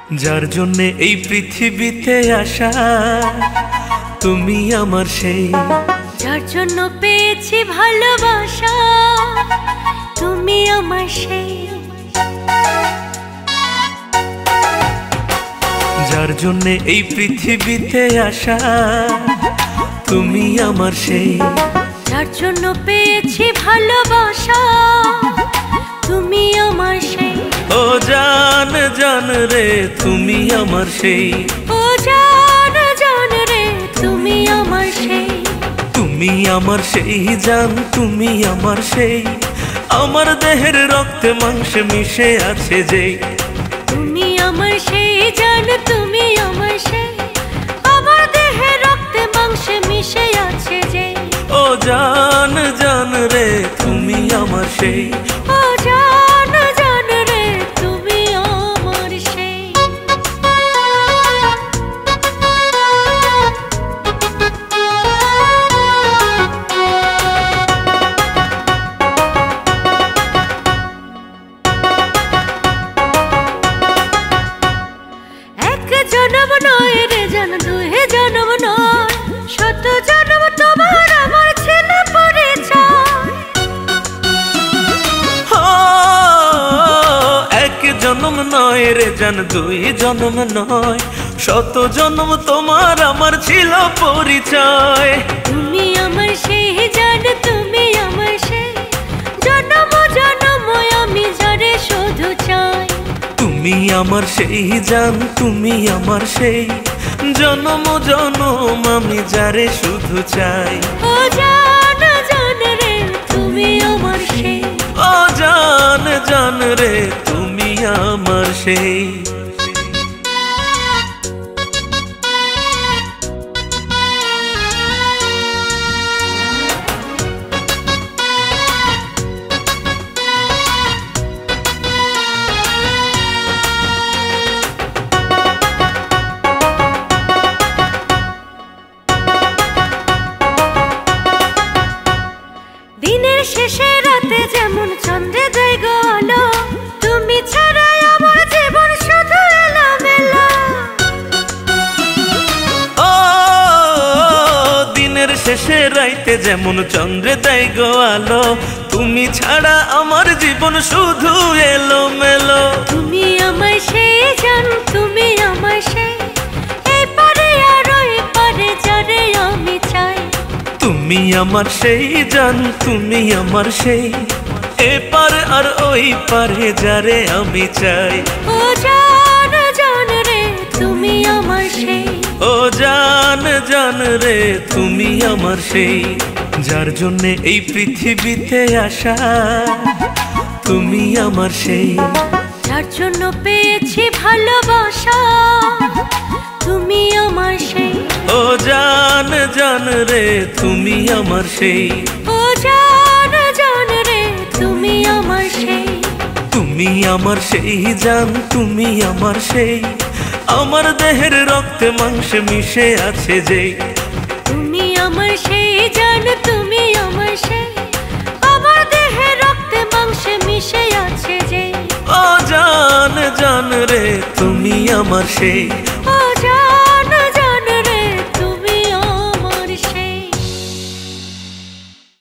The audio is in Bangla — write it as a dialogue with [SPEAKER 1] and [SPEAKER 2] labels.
[SPEAKER 1] যার জন্যে এই পৃথিবীতে আসা, তুমি আমার সেই।
[SPEAKER 2] যার জন্য পেয়েছি ভালোবাসা, তুমি আমার সেই।
[SPEAKER 1] যার জন্যে এই পৃথিবীতে আসা, তুমি আমার সেই।
[SPEAKER 2] যার জন্য পেয়েছি ভালোবাসা, তুমি আমার সেই।
[SPEAKER 1] ও জান জান রে তুমি আমার সেই।
[SPEAKER 2] ও জান জান রে তুমি আমার সেই।
[SPEAKER 1] তুমি আমার সেই জান, তুমি আমার সেই। আমার দেহের রক্তে মাংসে মিশে আছে যেই।
[SPEAKER 2] তুমি আমার সেই জান, তুমি আমার সেই। আমার দেহে রক্তে মাংসে মিশে আছে যেই।
[SPEAKER 1] ও জান জান রে তুমি আমার সেই।
[SPEAKER 2] ও জান জান রে তুমি আমার সেই। এক জনম নয় রে জান, দুই জনম নয়, শত জনম তোমার আমার ছিল পরিচয়।
[SPEAKER 1] এক জন্ম নয় রে জান, দুই জন্ম নয়, শত জন্ম তোমার আমার ছিল পরিচয়।
[SPEAKER 2] তুমি আমার সেই জান, তুমি আমার সেই। জনম জনম আমি যারে শুধু চাই।
[SPEAKER 1] তুমি আমার সেই জান, তুমি আমার সেই। জনম জনম আমি যারে শুধু চাই।
[SPEAKER 2] ও জান জান রে তুমি আমার সেই।
[SPEAKER 1] ও জান জান রে তুমি আমার সেই।
[SPEAKER 2] দিনের শেষে রাতে যেমন চন্দ্রে দেয় গো আলো, তুমি ছাড়াই আমার জীবন শুধু এলোমেলো।
[SPEAKER 1] ও দিনের শেষে রাইতে যেমন চন্দ্রে দেয় গো আলো, তুমি ছাড়া আমার জীবন শুধু এলোমেলো।
[SPEAKER 2] তুমি আমার সেই জান, তুমি আমার সেই। এই পারে আর ওই পারে যারে আমি চাই।
[SPEAKER 1] তুমি আমার সেই জান, তুমি আমার সেই। এপার আর ওই পারে যারে আমি চাই।
[SPEAKER 2] ও জান জান রে তুমি আমার সেই।
[SPEAKER 1] ও জান জান রে তুমি আমার সেই। যার জন্যে এই পৃথিবীতে আসা, তুমি আমার সেই।
[SPEAKER 2] যার জন্য পেয়েছি ভালোবাসা, তুমি আমার সেই।
[SPEAKER 1] ও জান জান রে তুমি আমার সেই।
[SPEAKER 2] ও জান জান রে তুমি আমার সেই।
[SPEAKER 1] তুমি আমার সেই জান, তুমি আমার সেই। আমার দেহের রক্তে মাংসে মিশে আছে যেই।
[SPEAKER 2] তুমি আমার সেই জান, তুমি আমার সেই। আমার দেহে রক্তে মাংসে মিশে আছে যেই।
[SPEAKER 1] ও জান জান রে তুমি আমার সেই।
[SPEAKER 2] ও